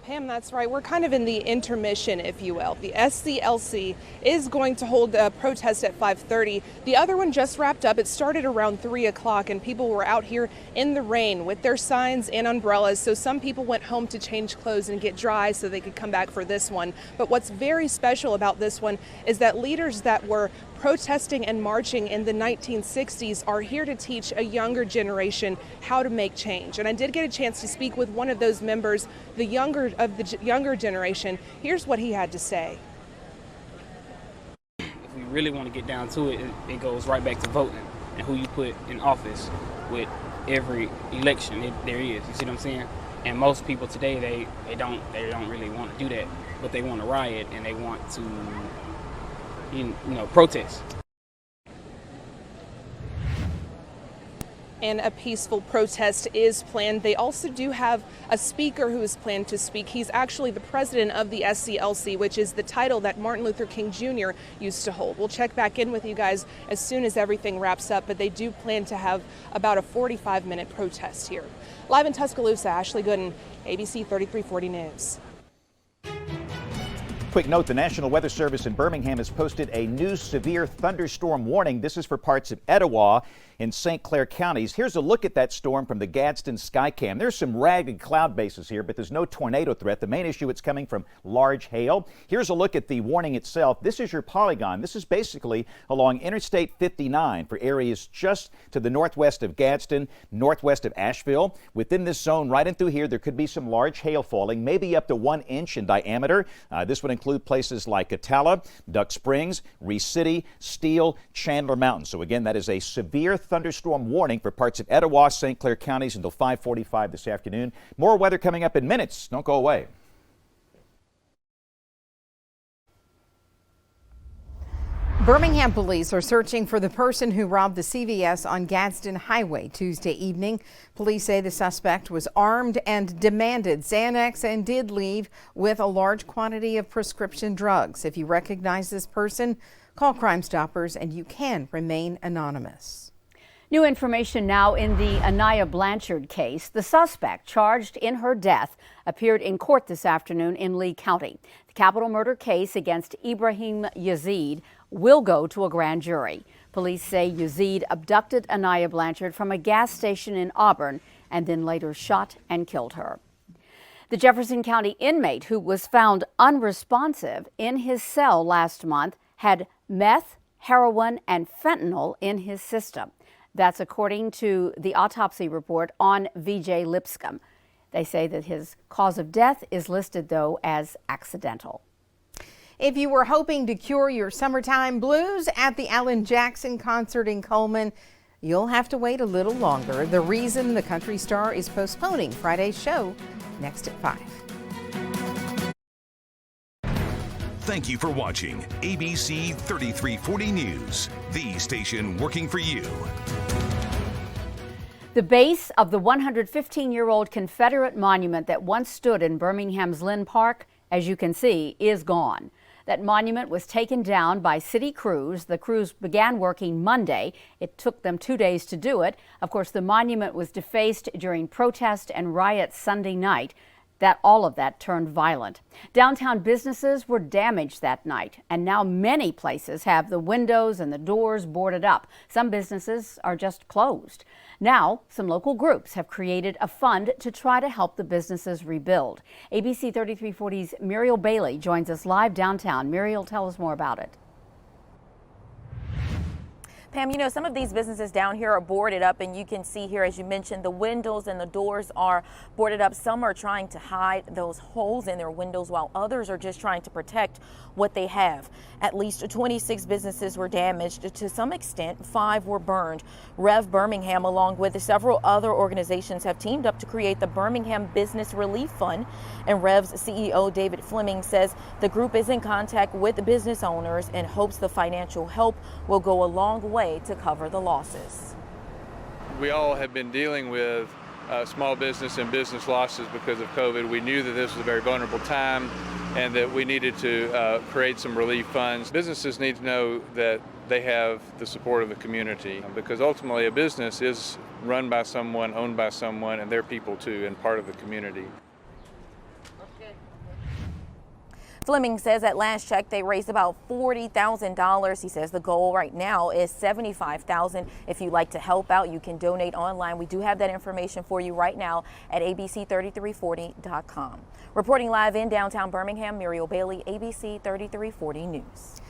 Pam, that's right. We're kind of in the intermission, if you will. The SCLC is going to hold a protest at 5:30. The other one just wrapped up. It started around 3 o'clock, and people were out here in the rain with their signs and umbrellas. So some people went home to change clothes and get dry so they could come back for this one. But what's very special about this one is that leaders that were protesting and marching in the 1960s are here to teach a younger generation how to make change. And I did get a chance to speak with one of those members, the younger generation. Here's what he had to say. If we really want to get down to it, it goes right back to voting and who you put in office with every election there is. You see what I'm saying? And most people today, they don't really want to do that, but they want to riot and they want to protest. And a peaceful protest is planned. They also do have a speaker who is planned to speak. He's actually the president of the SCLC, which is the title that Martin Luther King Jr. used to hold. We'll check back in with you guys as soon as everything wraps up, but they do plan to have about a 45-minute protest here. Live in Tuscaloosa, Ashley Gooden, ABC 3340 News. Quick note, the National Weather Service in Birmingham has posted a new severe thunderstorm warning. This is for parts of Etowah in St. Clair counties. Here's a look at that storm from the Gadsden Skycam. There's some ragged cloud bases here, but there's no tornado threat. The main issue, it's coming from large hail. Here's a look at the warning itself. This is your polygon. This is basically along Interstate 59 for areas just to the northwest of Gadsden, northwest of Asheville. Within this zone, right in through here, there could be some large hail falling, maybe up to 1 inch in diameter. This would include places like Atala, Duck Springs, Reese City, Steele, Chandler Mountain. So again, that is a severe thunderstorm warning for parts of Etowah, St. Clair counties until 5:45 this afternoon. More weather coming up in minutes. Don't go away. Birmingham police are searching for the person who robbed the CVS on Gadsden Highway Tuesday evening. Police say the suspect was armed and demanded Xanax and did leave with a large quantity of prescription drugs. If you recognize this person, call Crime Stoppers and you can remain anonymous. New information now in the Anaya Blanchard case. The suspect charged in her death appeared in court this afternoon in Lee County. The capital murder case against Ibrahim Yazid will go to a grand jury. Police say Yazid abducted Anaya Blanchard from a gas station in Auburn and then later shot and killed her. The Jefferson County inmate who was found unresponsive in his cell last month had meth, heroin, and fentanyl in his system. That's according to the autopsy report on VJ Lipscomb. They say that his cause of death is listed, though, as accidental. If you were hoping to cure your summertime blues at the Alan Jackson concert in Coleman, you'll have to wait a little longer. The reason the country star is postponing Friday's show next at 5. Thank you for watching ABC 3340 News, the station working for you. The base of the 115-year-old Confederate monument that once stood in Birmingham's Lynn Park, as you can see, is gone. That monument was taken down by city crews. The crews began working Monday. It took them 2 days to do it. Of course, the monument was defaced during protest and riots Sunday night. All of that turned violent. Downtown businesses were damaged that night, and now many places have the windows and the doors boarded up. Some businesses are just closed. Now, some local groups have created a fund to try to help the businesses rebuild. ABC 3340's Muriel Bailey joins us live downtown. Muriel, tell us more about it. Pam, you know, some of these businesses down here are boarded up, and you can see here, as you mentioned, the windows and the doors are boarded up. Some are trying to hide those holes in their windows, while others are just trying to protect what they have. At least 26 businesses were damaged. To some extent, 5 were burned. Rev Birmingham, along with several other organizations, have teamed up to create the Birmingham Business Relief Fund. And Rev's CEO, David Fleming, says the group is in contact with business owners and hopes the financial help will go a long way to cover the losses. We all have been dealing with small business and business losses because of COVID. We knew that this was a very vulnerable time and that we needed to create some relief funds. Businesses need to know that they have the support of the community, because ultimately a business is run by someone, owned by someone, and they're people too and part of the community. Fleming says at last check they raised about $40,000. He says the goal right now is $75,000. If you'd like to help out, you can donate online. We do have that information for you right now at abc3340.com. Reporting live in downtown Birmingham, Muriel Bailey, ABC 3340 News.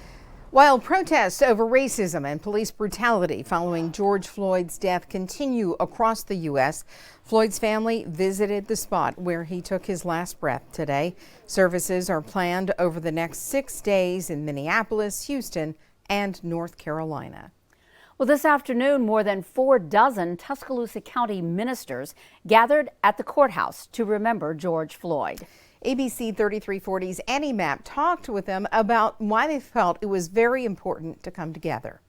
While protests over racism and police brutality following George Floyd's death continue across the U.S., Floyd's family visited the spot where he took his last breath today. Services are planned over the next 6 days in Minneapolis, Houston, and North Carolina. Well, this afternoon, more than 4 Tuscaloosa County ministers gathered at the courthouse to remember George Floyd. ABC 3340's Annie Mapp talked with them about why they felt it was very important to come together.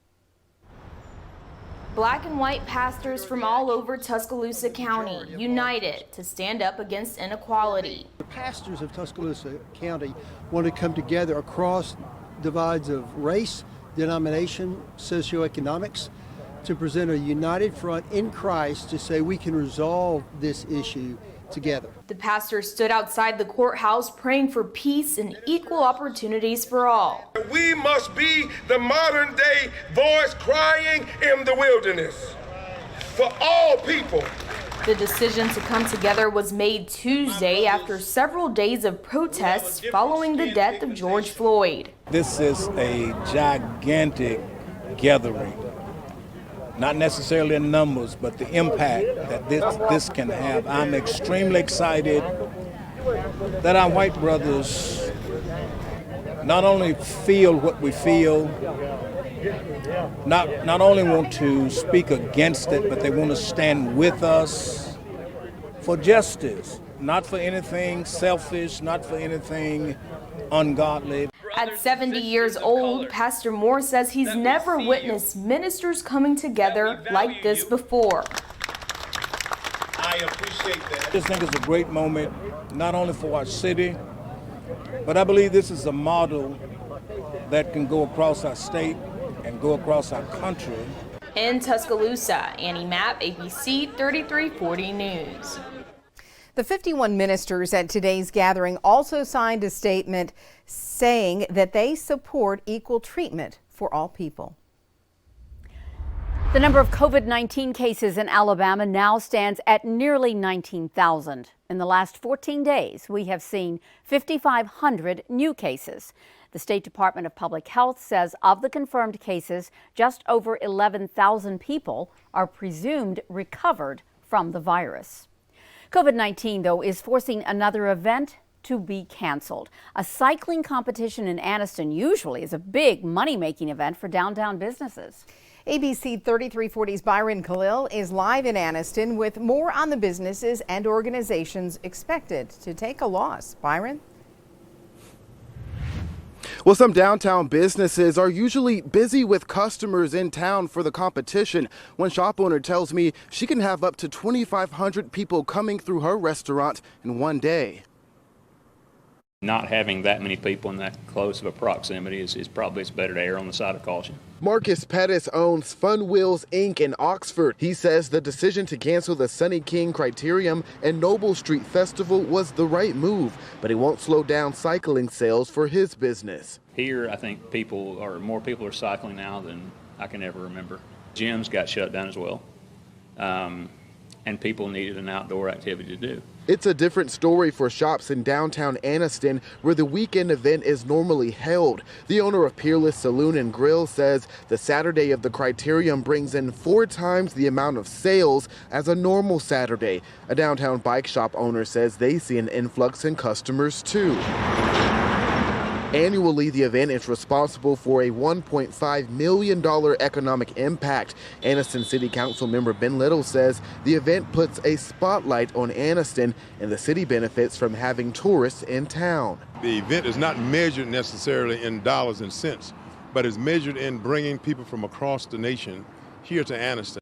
Black and white pastors from all over Tuscaloosa County united to stand up against inequality. The pastors of Tuscaloosa County want to come together across divides of race, denomination, socioeconomics, to present a united front in Christ to say we can resolve this issue together. The pastors stood outside the courthouse praying for peace and equal opportunities for all. We must be the modern day voice crying in the wilderness for all people. The decision to come together was made Tuesday after several days of protests following the death of George Floyd. This is a gigantic gathering. Not necessarily in numbers, but the impact that this can have. I'm extremely excited that our white brothers not only feel what we feel, not only want to speak against it, but they want to stand with us for justice, not for anything selfish, not for anything ungodly. At 70 years old, Pastor Moore says he's never witnessed ministers coming together like this before. I appreciate that. I just think it's a great moment, not only for our city, but I believe this is a model that can go across our state and go across our country. In Tuscaloosa, Annie Mapp, ABC 3340 News. The 51 ministers at today's gathering also signed a statement saying that they support equal treatment for all people. The number of COVID-19 cases in Alabama now stands at nearly 19,000. In the last 14 days, we have seen 5,500 new cases. The State Department of Public Health says of the confirmed cases, just over 11,000 people are presumed recovered from the virus. COVID-19, though, is forcing another event to be canceled. A cycling competition in Anniston usually is a big money-making event for downtown businesses. ABC 3340's Byron Khalil is live in Anniston with more on the businesses and organizations expected to take a loss. Byron? Well, some downtown businesses are usually busy with customers in town for the competition. One shop owner tells me she can have up to 2,500 people coming through her restaurant in one day. Not having that many people in that close of a proximity is probably it's better to err on the side of caution. Marcus Pettis owns Fun Wheels Inc. in Oxford. He says the decision to cancel the Sunny King Criterium and Noble Street Festival was the right move, but it won't slow down cycling sales for his business. Here, I think more people are cycling now than I can ever remember. Gyms got shut down as well, and people needed an outdoor activity to do. It's a different story for shops in downtown Anniston, where the weekend event is normally held. The owner of Peerless Saloon and Grill says the Saturday of the Criterium brings in 4 times the amount of sales as a normal Saturday. A downtown bike shop owner says they see an influx in customers too. Annually, the event is responsible for a $1.5 million economic impact. Anniston City Council member Ben Little says the event puts a spotlight on Anniston, and the city benefits from having tourists in town. The event is not measured necessarily in dollars and cents, but is measured in bringing people from across the nation here to Anniston.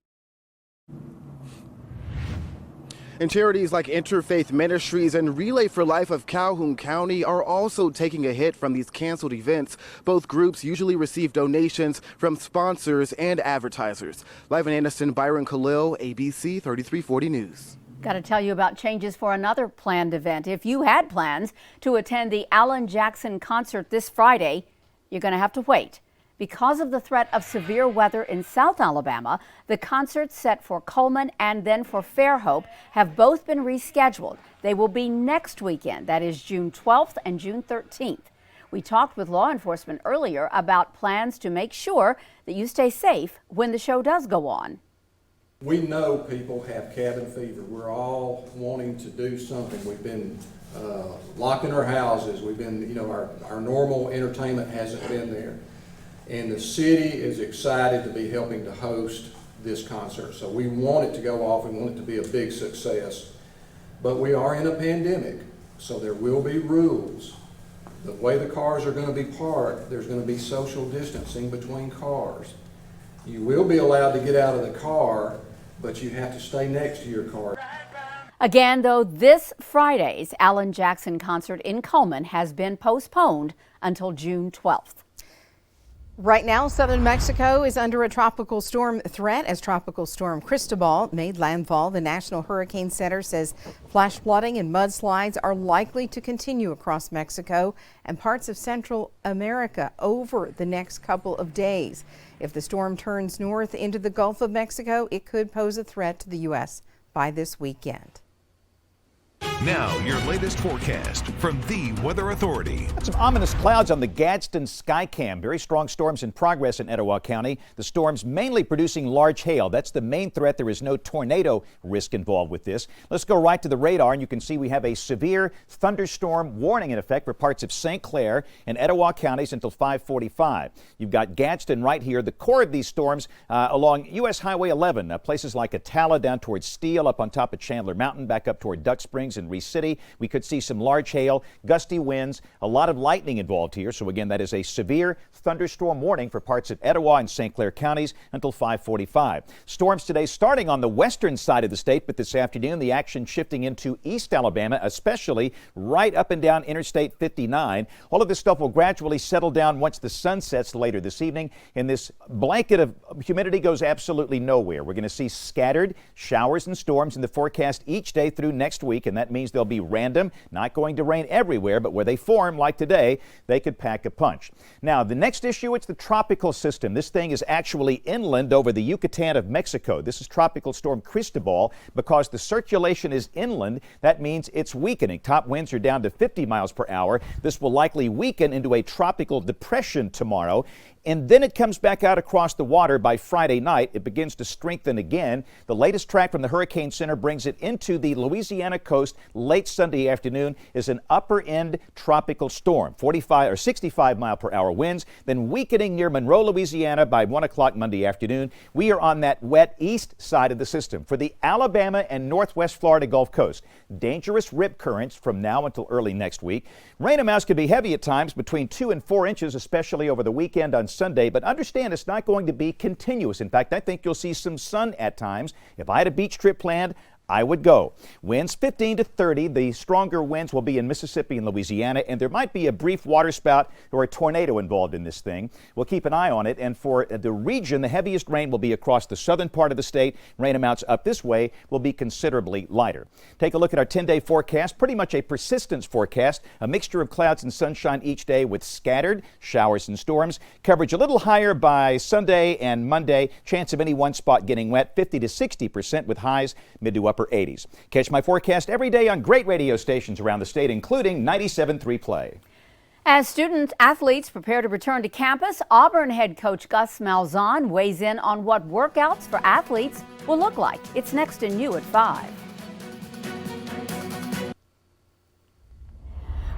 And charities like Interfaith Ministries and Relay for Life of Calhoun County are also taking a hit from these canceled events. Both groups usually receive donations from sponsors and advertisers. Live in Anniston, Byron Khalil, ABC 3340 News. Got to tell you about changes for another planned event. If you had plans to attend the Alan Jackson concert this Friday, you're going to have to wait. Because of the threat of severe weather in South Alabama, the concerts set for Coleman and then for Fairhope have both been rescheduled. They will be next weekend, that is June 12th and June 13th. We talked with law enforcement earlier about plans to make sure that you stay safe when the show does go on. We know people have cabin fever. We're all wanting to do something. We've been locked in our houses. We've been, our normal entertainment hasn't been there. And the city is excited to be helping to host this concert. So we want it to go off. We want it to be a big success. But we are in a pandemic, so there will be rules. The way the cars are going to be parked, there's going to be social distancing between cars. You will be allowed to get out of the car, but you have to stay next to your car. Again, though, this Friday's Alan Jackson concert in Coleman has been postponed until June 12th. Right now, southern Mexico is under a tropical storm threat as Tropical Storm Cristobal made landfall. The National Hurricane Center says flash flooding and mudslides are likely to continue across Mexico and parts of Central America over the next couple of days. If the storm turns north into the Gulf of Mexico, it could pose a threat to the U.S. by this weekend. Now, your latest forecast from the Weather Authority. Some ominous clouds on the Gadsden Skycam. Very strong storms in progress in Etowah County. The storms mainly producing large hail. That's the main threat. There is no tornado risk involved with this. Let's go right to the radar, and you can see we have a severe thunderstorm warning in effect for parts of St. Clair and Etowah counties until 5:45. You've got Gadsden right here. The core of these storms along U.S. Highway 11, places like Atala down towards Steele, up on top of Chandler Mountain, back up toward Duck Springs and Reese City. We could see some large hail, gusty winds, a lot of lightning involved here. So again, that is a severe thunderstorm warning for parts of Etowah and St. Clair counties until 5:45. Storms today starting on the western side of the state, but this afternoon the action shifting into East Alabama, especially right up and down Interstate 59. All of this stuff will gradually settle down once the sun sets later this evening, and this blanket of humidity goes absolutely nowhere. We're going to see scattered showers and storms in the forecast each day through next week, and that means they'll be random, not going to rain everywhere, but where they form, like today, they could pack a punch. Now, the next issue, it's the tropical system. This thing is actually inland over the Yucatan of Mexico. This is Tropical Storm Cristobal. Because the circulation is inland, that means it's weakening. Top winds are down to 50 miles per hour. This will likely weaken into a tropical depression tomorrow. And then it comes back out across the water by Friday night. It begins to strengthen again. The latest track from the Hurricane Center brings it into the Louisiana coast late Sunday afternoon is an upper end tropical storm, 45 or 65 mile per hour winds, then weakening near Monroe, Louisiana by 1 o'clock Monday afternoon. We are on that wet east side of the system. For the Alabama and northwest Florida Gulf Coast, dangerous rip currents from now until early next week. Rain amounts could be heavy at times, between 2 and 4 inches, especially over the weekend on Sunday, but understand it's not going to be continuous. In fact, I think you'll see some sun at times. If I had a beach trip planned, I would go. Winds 15 to 30. The stronger winds will be in Mississippi and Louisiana, and there might be a brief waterspout or a tornado involved in this thing. We'll keep an eye on it, and for the region, the heaviest rain will be across the southern part of the state. Rain amounts up this way will be considerably lighter. Take a look at our 10-day forecast. Pretty much a persistence forecast, a mixture of clouds and sunshine each day with scattered showers and storms. Coverage a little higher by Sunday and Monday. Chance of any one spot getting wet, 50 to 60% with highs mid to upper 80s. Catch my forecast every day on great radio stations around the state, including 97.3 Play. As student athletes prepare to return to campus, Auburn head coach Gus Malzahn weighs in on what workouts for athletes will look like. It's next in You at 5.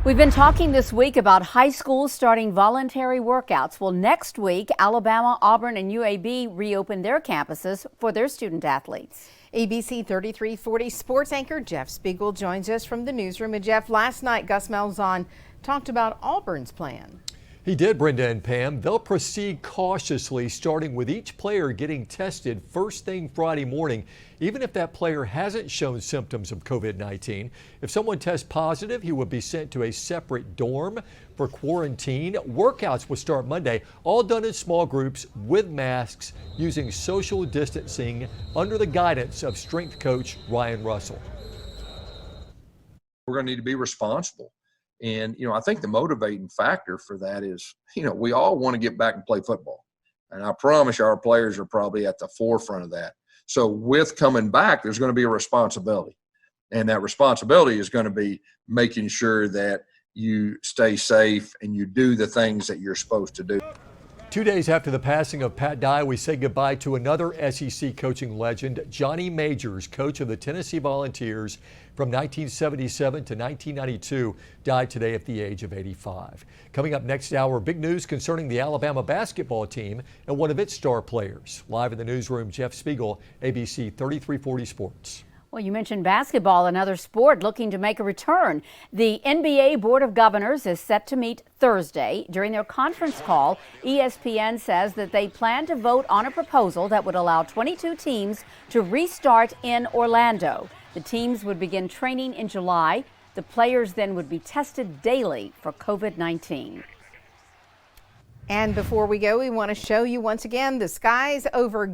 We've been talking this week about high schools starting voluntary workouts. Well, next week, Alabama, Auburn, and UAB reopen their campuses for their student athletes. ABC 3340 sports anchor Jeff Spiegel joins us from the newsroom. And Jeff, last night Gus Malzahn talked about Auburn's plan. He did, Brenda and Pam. They'll proceed cautiously, starting with each player getting tested first thing Friday morning, even if that player hasn't shown symptoms of COVID-19. If someone tests positive, he will be sent to a separate dorm for quarantine. Workouts will start Monday, all done in small groups with masks, using social distancing under the guidance of strength coach Ryan Russell. We're going to need to be responsible. And, I think the motivating factor for that is, we all want to get back and play football. And I promise you our players are probably at the forefront of that. So with coming back, there's going to be a responsibility. And that responsibility is going to be making sure that you stay safe and you do the things that you're supposed to do. 2 days after the passing of Pat Dye, we say goodbye to another SEC coaching legend. Johnny Majors, coach of the Tennessee Volunteers from 1977 to 1992, died today at the age of 85. Coming up next hour, big news concerning the Alabama basketball team and one of its star players. Live in the newsroom, Jeff Spiegel, ABC 3340 Sports. Well, you mentioned basketball, another sport looking to make a return. The NBA Board of Governors is set to meet Thursday. During their conference call, ESPN says that they plan to vote on a proposal that would allow 22 teams to restart in Orlando. The teams would begin training in July. The players then would be tested daily for COVID-19. And before we go, we want to show you once again the skies over